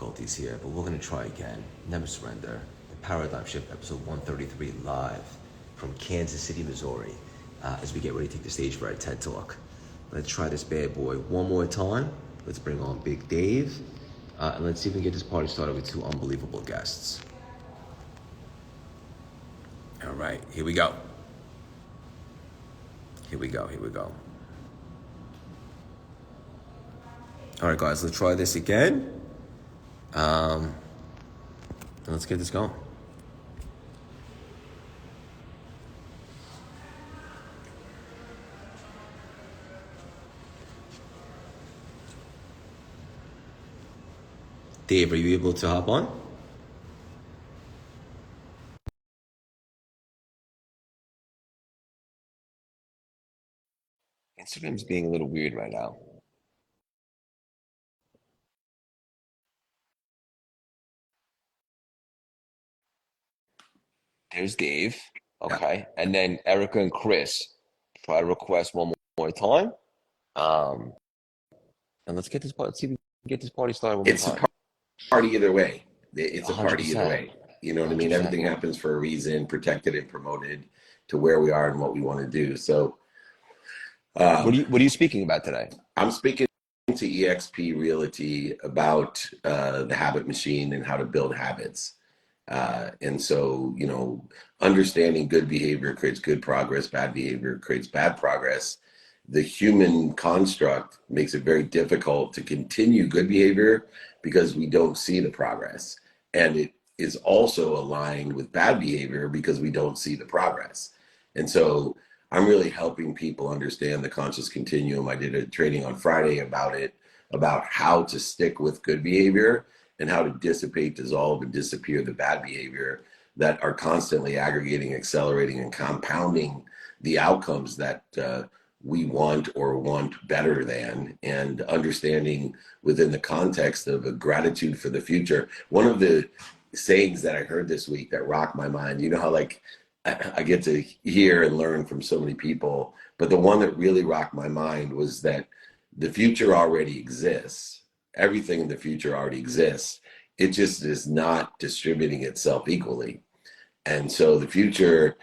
difficulties here, but we're going to try again. Never surrender. The Paradigm Shift, episode 133, live from Kansas City, Missouri, as we get ready to take the stage for our TED Talk. Let's try this bad boy one more time. Let's bring on Big Dave, and let's see if we can get this party started with two unbelievable guests. All right, here we go. Here we go. All right, guys, let's try this again. And let's get this going. Dave, are you able to hop on? Instagram's being a little weird right now. There's Dave. Okay. And then Erica and Chris. Try to request one more time. And let's get this party. Let's see if we can get this party started one more time. It's a party either way. It's a party 100%. either way. You know what I mean? 100%. Everything happens for a reason, protected and promoted to where we are and what we want to do. So what are you speaking about today? I'm speaking to EXP Realty about the habit machine and how to build habits. And so, you know, understanding good behavior creates good progress, bad behavior creates bad progress. The human construct makes it very difficult to continue good behavior because we don't see the progress. And it is also aligned with bad behavior because we don't see the progress. And so I'm really helping people understand the conscious continuum. I did a training on Friday about it, about how to stick with good behavior and how to dissipate, dissolve, and disappear the bad behavior that are constantly aggregating, accelerating, and compounding the outcomes that we want or want better than, and understanding within the context of a gratitude for the future. One of the sayings that I heard this week that rocked my mind, you know how like I get to hear and learn from so many people, but the one that really rocked my mind was that the future already exists. Everything in the future already exists. It just is not distributing itself equally. And so the future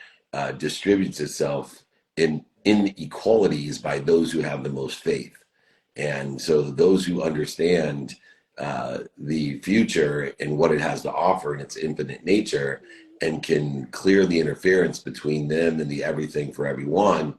distributes itself in inequalities by those who have the most faith. And so those who understand the future and what it has to offer in its infinite nature and can clear the interference between them and the everything for everyone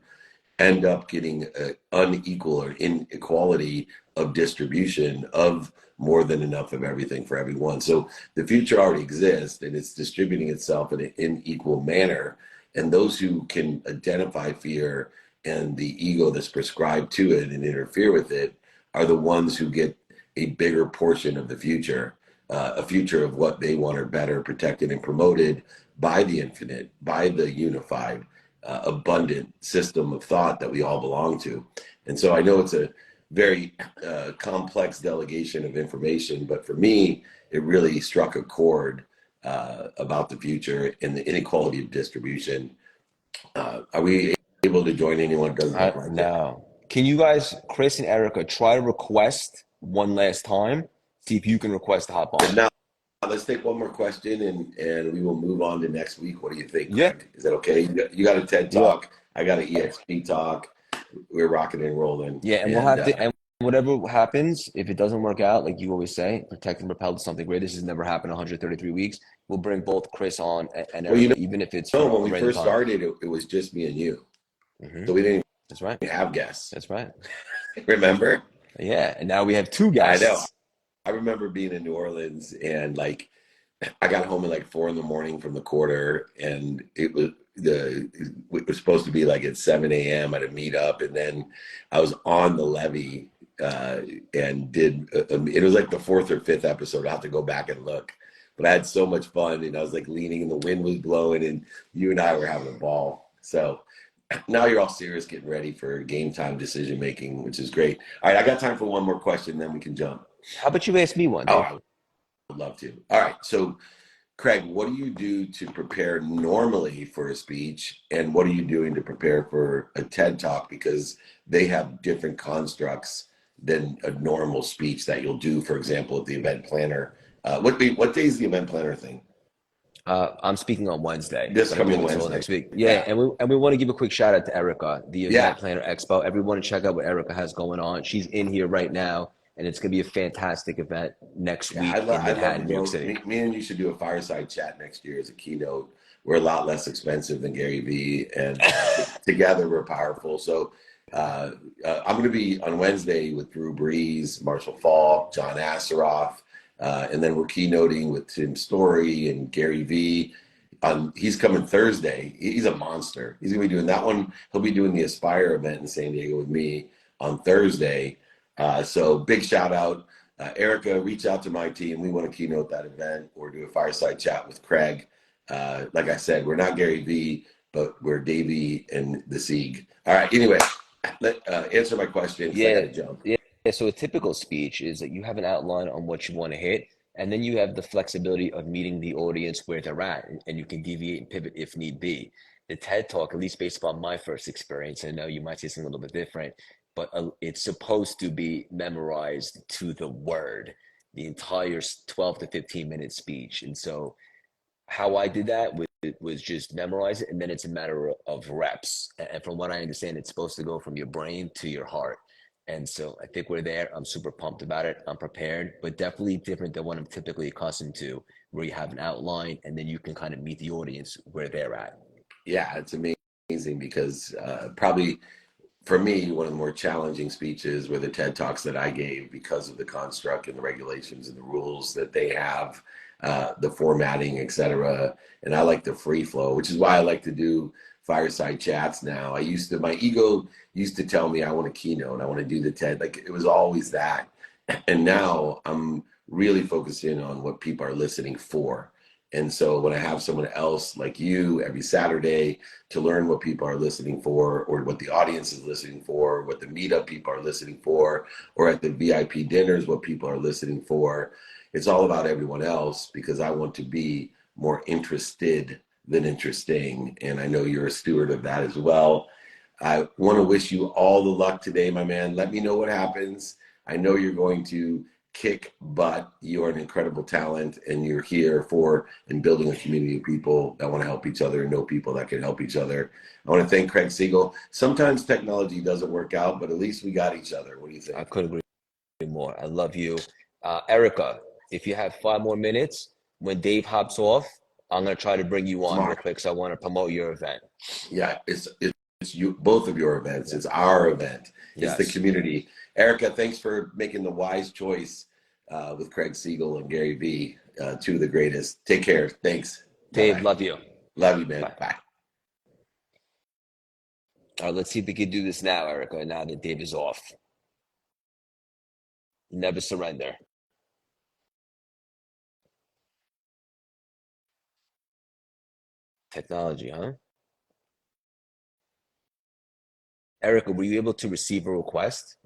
end up getting an unequal or inequality of distribution of more than enough of everything for everyone. So the future already exists and it's distributing itself in an unequal manner. And those who can identify fear and the ego that's prescribed to it and interfere with it are the ones who get a bigger portion of the future, a future of what they want or better, protected and promoted by the infinite, by the unified, abundant system of thought that we all belong to. And so I know it's a very complex delegation of information, but for me, it really struck a chord about the future and the inequality of distribution. Are we able to join anyone? Doesn't look like No. Can you guys, Chris and Erica, try to request one last time? See if you can request to hop on. Now, let's take one more question and we will move on to next week. What do you think, Yeah. Greg? Is that okay? You got a TED Talk. I got an EXP Talk. We're rocking and rolling. Yeah, and we'll have to, and whatever happens, if it doesn't work out, like you always say, protect and propel to something great. This has never happened in 133 weeks. We'll bring both Chris on and Erica, even if it's when we first started, it was just me and you. Mm-hmm. So we didn't That's right. have guests. That's right. Remember? Yeah, and now we have two guests. I know. I remember being in New Orleans and like I got home at like 4 a.m. from the quarter, and it was supposed to be like at 7 a.m. at a meetup, and then I was on the levee and did it was like the 4th or 5th episode. I'll have to go back and look, but I had so much fun, and I was like leaning, and the wind was blowing, and you and I were having a ball. So now you're all serious, getting ready for game time decision making, which is great. All right, I got time for one more question, then we can jump. How about you ask me one? Dave? Oh, I would love to. All right, so Craig, what do you do to prepare normally for a speech, and what are you doing to prepare for a TED Talk? Because they have different constructs than a normal speech that you'll do, for example, at the Event Planner What day is the event planner thing? I'm speaking on Wednesday, This but I'm doing coming this all Wednesday. next week. Yeah, Yeah. and we want to give a quick shout out to Erica, the Yeah. Event Planner Expo. Everyone check out what Erica has going on. She's in here right now, and it's gonna be a fantastic event next Yeah, week in I'd love to Manhattan, New York go. City. Me and you should do a fireside chat next year as a keynote. We're a lot less expensive than Gary Vee, and together we're powerful. So uh, I'm going to be on Wednesday with Drew Brees, Marshall Falk, John Asseroff, and then we're keynoting with Tim Story and Gary Vee. He's coming Thursday. He's a monster. He's going to be doing that one. He'll be doing the Aspire event in San Diego with me on Thursday. So big shout out. Erica, reach out to my team. We want to keynote that event or do a fireside chat with Craig. Like I said, we're not Gary Vee, but we're Davey and the Sieg. All right. Anyway, answer my question because I got Yeah, to jump. yeah. So a typical speech is that you have an outline on what you want to hit, and then you have the flexibility of meeting the audience where they're at, and you can deviate and pivot if need be. The TED Talk, at least based upon my first experience, I know you might say something a little bit different, but it's supposed to be memorized to the word, the entire 12 to 15-minute speech. And so how I did that was just memorize it, and then it's a matter of reps. And from what I understand, it's supposed to go from your brain to your heart. And so I think we're there. I'm super pumped about it. I'm prepared, but definitely different than what I'm typically accustomed to, where you have an outline and then you can kind of meet the audience where they're at. Yeah, it's amazing because probably for me, one of the more challenging speeches were the TED Talks that I gave because of the construct and the regulations and the rules that they have, the formatting, etc. And I like the free flow, which is why I like to do fireside chats now. My ego used to tell me I want a keynote, I want to do the TED, like it was always that. And now I'm really focusing on what people are listening for. And so when I have someone else like you every Saturday to learn what people are listening for, or what the audience is listening for, what the meetup people are listening for, or at the VIP dinners, what people are listening for. It's all about everyone else because I want to be more interested than interesting. And I know you're a steward of that as well. I want to wish you all the luck today, my man. Let me know what happens. I know you're going to kick butt. You're an incredible talent, and you're here for and building a community of people that want to help each other and know people that can help each other. I want to thank Craig Siegel. Sometimes technology doesn't work out, but at least we got each other. What do you I think? couldn't agree more. I love you. Erica, if you have 5 more minutes, when Dave hops off, I'm going to try to bring you on real Smart. quick. So I want to promote your event. Yeah, it's you, both of your events. It's our event. It's the Yes. community. Erica, thanks for making the wise choice with Craig Siegel and Gary Vee, two of the greatest. Take care. Thanks. Bye Dave, bye. love you. Love you, man. Bye. Bye. All right, let's see if we can do this now, Erica, now that Dave is off. Never surrender. Technology, huh? Erica, were you able to receive a request?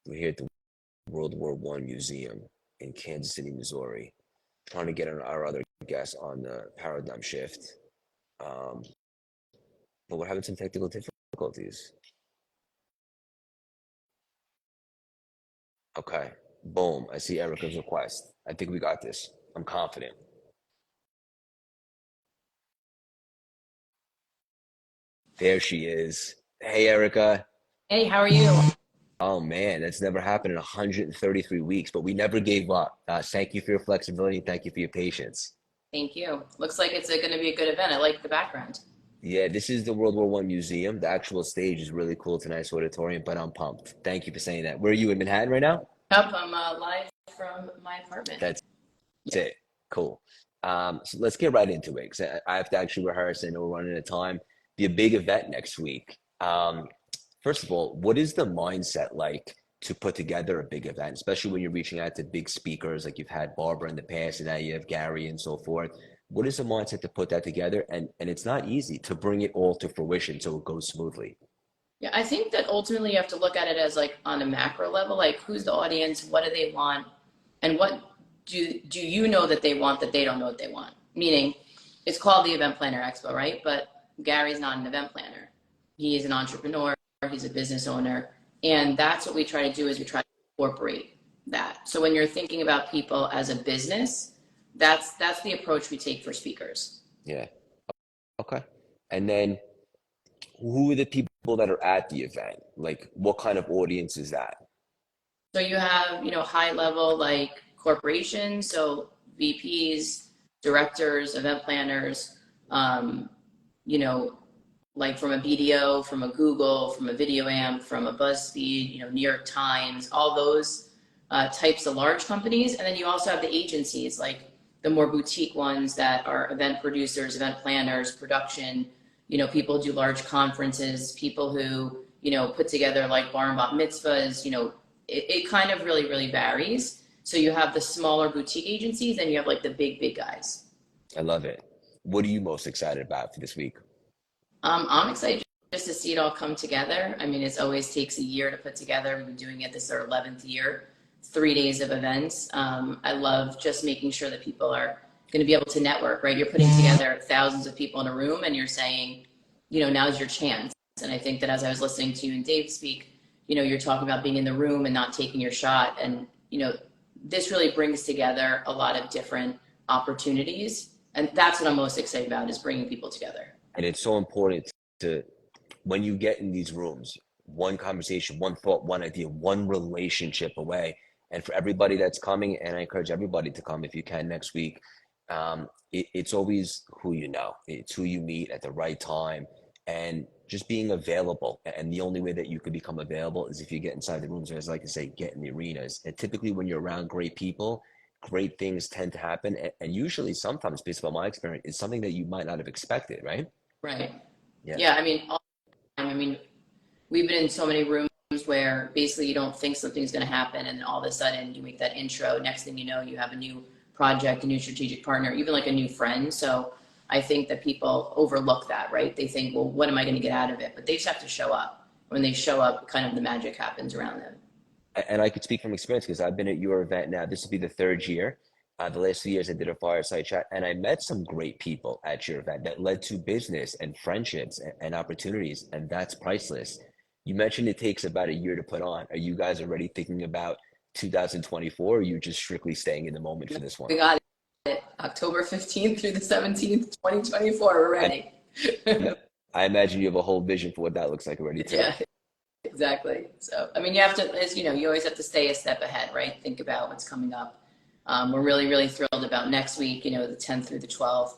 We're here at the World War I Museum in Kansas City, Missouri, trying to get our other guests on the paradigm shift. Um, but we're having some technical difficulties. Okay, boom. I see Erica's request. I think we got this. I'm confident. There she is. Hey, Erica. Hey, how are you? Oh man, that's never happened in 133 weeks, but we never gave up. Thank you for your flexibility. Thank you for your patience. Thank you. Looks like it's going to be a good event. I like the background. Yeah, this is the World War I Museum. The actual stage is really cool. It's a nice auditorium, but I'm pumped. Thank you for saying that. Where are you in Manhattan right now? Yep, I'm live from my apartment. That's Yeah. it. Cool. So let's get right into it because I have to actually rehearse. I know we're running out of time. Be a big event next week. First of all, what is the mindset like to put together a big event, especially when you're reaching out to big speakers like you've had Barbara in the past and now you have Gary and so forth? What is the mindset to put that together? And it's not easy to bring it all to fruition so it goes smoothly. Yeah, I think that ultimately you have to look at it as like on a macro level, like who's the audience, what do they want, and what do you know that they want that they don't know what they want? Meaning, it's called the Event Planner Expo, right? But Gary's not an event planner. He is an entrepreneur. He's a business owner. And that's what we try to do is we try to incorporate that. So when you're thinking about people as a business, that's the approach we take for speakers. Yeah. Okay. And then who are the people that are at the event? Like what kind of audience is that? So you have, high level like corporations, so VPs, directors, event planners, you know, like from a BDO, from a Google, from a Video Amp, from a BuzzFeed, New York Times, all those types of large companies. And then you also have the agencies, like the more boutique ones that are event producers, event planners, production, people do large conferences, people who, put together like bar and bat mitzvahs, it kind of really, really varies. So you have the smaller boutique agencies and you have like the big guys. I love it. What are you most excited about for this week? I'm excited just to see it all come together. I mean, it always takes a year to put together. We've been doing it, this is our 11th year, 3 days of events. I love just making sure that people are going to be able to network, right? You're putting together thousands of people in a room and you're saying, now's your chance. And I think that as I was listening to you and Dave speak, you're talking about being in the room and not taking your shot. And, this really brings together a lot of different opportunities. And that's what I'm most excited about, is bringing people together. And it's so important to, when you get in these rooms, one conversation, one thought, one idea, one relationship away. And for everybody that's coming, and I encourage everybody to come if you can next week, it's always who you know. It's who you meet at the right time and just being available. And the only way that you could become available is if you get inside the rooms, or as I like to say, get in the arenas. And typically when you're around great people, great things tend to happen. And usually sometimes, based on my experience, it's something that you might not have expected, right? Right. Yeah. I mean, we've been in so many rooms where basically you don't think something's going to happen, and all of a sudden you make that intro. Next thing you know, you have a new project, a new strategic partner, even like a new friend. So I think that people overlook that, right? They think, well, what am I going to get out of it? But they just have to show up. When they show up, kind of the magic happens around them. And I could speak from experience because I've been at your event now. This will be the third year. The last 2 years I did a fireside chat, and I met some great people at your event that led to business and friendships and opportunities, and that's priceless. You mentioned it takes about a year to put on. Are you guys already thinking about 2024, or are you just strictly staying in the moment for this one? We got it. October 15th through the 17th, 2024. We're ready. I imagine you have a whole vision for what that looks like already too. Yeah, exactly. So, I mean, you have to, as you always have to stay a step ahead, right? Think about what's coming up. We're really, really thrilled about next week, the 10th through the 12th,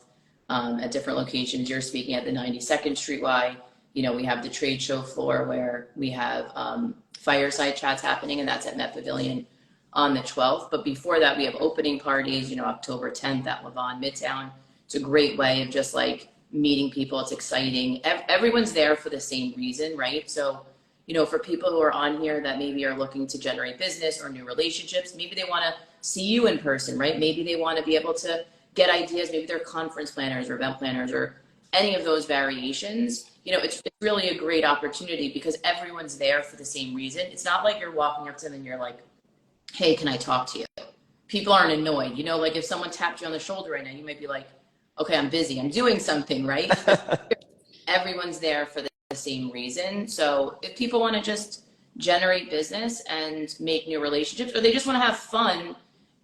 at different locations. You're speaking at the 92nd Street Y. We have the trade show floor where we have fireside chats happening, and that's at Met Pavilion on the 12th. But before that, we have opening parties, October 10th at Levon Midtown. It's a great way of just like meeting people. It's exciting. Everyone's there for the same reason, right? So, for people who are on here that maybe are looking to generate business or new relationships, maybe they want to see you in person, right? Maybe they want to be able to get ideas. Maybe they're conference planners or event planners or any of those variations. It's really a great opportunity because everyone's there for the same reason. It's not like you're walking up to them and you're like, hey, can I talk to you? People aren't annoyed. Like if someone tapped you on the shoulder right now, you might be like, okay, I'm busy. I'm doing something, right? Everyone's there for the same reason. So if people want to just generate business and make new relationships, or they just want to have fun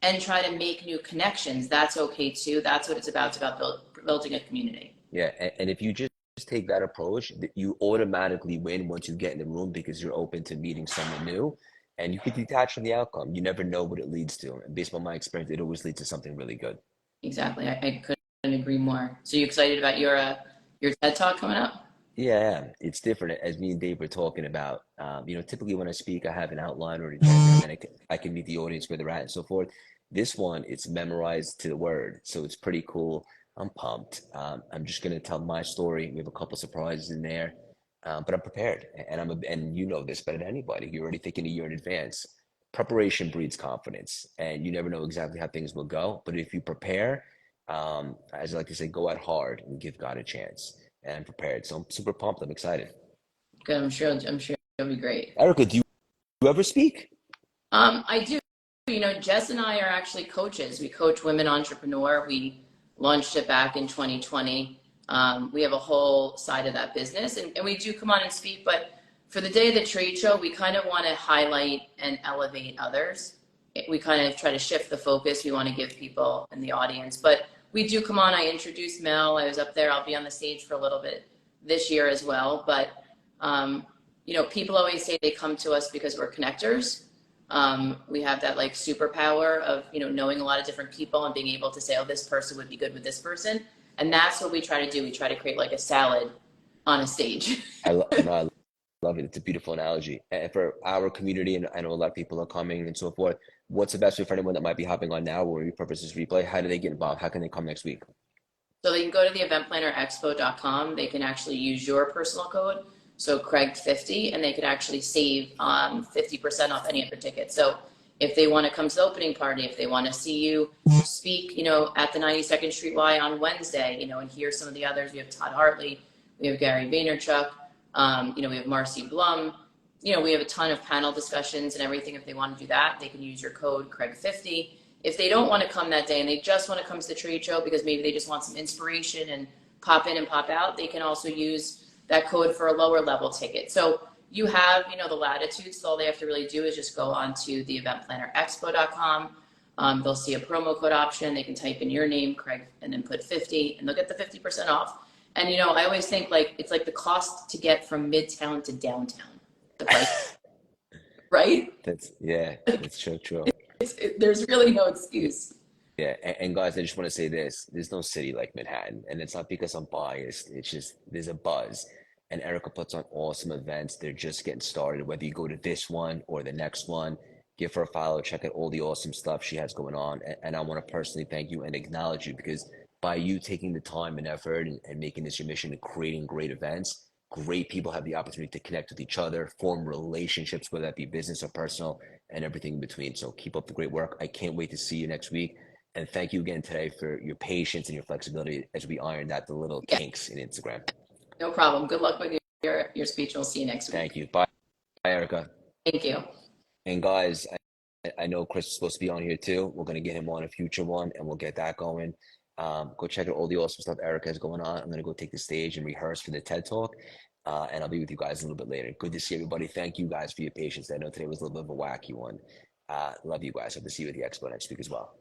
and try to make new connections, that's okay too. That's what it's about. It's about building a community. Yeah, and if you just take that approach, you automatically win once you get in the room because you're open to meeting someone new, and you can detach from the outcome. You never know what it leads to. And based on my experience, it always leads to something really good. Exactly. I couldn't agree more. So you excited about your TED Talk coming up? Yeah, it's different. As me and Dave were talking about, typically when I speak, I have an outline or an agenda, and I can meet the audience where they're at and so forth. This one, it's memorized to the word, so it's pretty cool. I'm pumped. I'm just gonna tell my story. We have a couple surprises in there, but I'm prepared, and you know this better than anybody. You're already thinking a year in advance. Preparation breeds confidence, and you never know exactly how things will go. But if you prepare, as I like to say, go out hard and give God a chance. And I'm prepared, so I'm super pumped. I'm excited. Good. I'm sure it'll be great. Erica, do you ever speak? I do. Jess and I are actually coaches. We coach women entrepreneur. We launched it back in 2020. We have a whole side of that business, and we do come on and speak. But for the day of the trade show, we kind of want to highlight and elevate others. We kind of try to shift the focus. We want to give people in the audience, but we do come on. I introduced Mel. I was up there. I'll be on the stage for a little bit this year as well. But, you know, people always say they come to us because we're connectors. We have that like superpower of, you know, knowing a lot of different people and being able to say, oh, this person would be good with this person. And that's what we try to do. We try to create like a salad on a stage. I love it. It's a beautiful analogy. And for our community, and I know a lot of people are coming and so forth, what's the best way for anyone that might be hopping on now or repurpose this replay? How do they get involved? How can they come next week? So they can go to the eventplannerexpo.com. They can actually use your personal code, so Craig50, and they could actually save 50% off any of their tickets. So if they want to come to the opening party, if they want to see you speak, you know, at the 92nd Street Y on Wednesday, you know, and hear some of the others. We have Todd Hartley, we have Gary Vaynerchuk, you know, we have Marcy Blum. You know, we have a ton of panel discussions and everything. If they want to do that, they can use your code Craig50. If they don't want to come that day and they just want to come to the trade show because maybe they just want some inspiration and pop in and pop out, they can also use that code for a lower level ticket. So you have, you know, the latitude. So all they have to really do is just go on to the eventplannerexpo.com. They'll see a promo code option. They can type in your name, Craig, and then put 50, and they'll get the 50% off. And, you know, I always think like it's like the cost to get from Midtown to downtown. The price, right? That's so true. There's really no excuse. Yeah, and guys, I just want to say this: there's no city like Manhattan, and it's not because I'm biased. It's just there's a buzz, and Erica puts on awesome events. They're just getting started. Whether you go to this one or the next one, give her a follow. Check out all the awesome stuff she has going on, and I want to personally thank you and acknowledge you because by you taking the time and effort and making this your mission and creating great events, great people have the opportunity to connect with each other, form relationships, whether that be business or personal, and everything in between. So keep up the great work. I can't wait to see you next week. And thank you again today for your patience and your flexibility as we ironed out the little kinks in Instagram. No problem. Good luck with your speech. We'll see you next week. Thank you. Bye, Erica. Thank you. And guys, I know Chris is supposed to be on here too. We're going to get him on a future one and we'll get that going. Go check out all the awesome stuff Erica has going on. I'm going to go take the stage and rehearse for the TED Talk. And I'll be with you guys a little bit later. Good to see everybody. Thank you guys for your patience. I know today was a little bit of a wacky one. Love you guys. Hope to see you at the expo next week as well.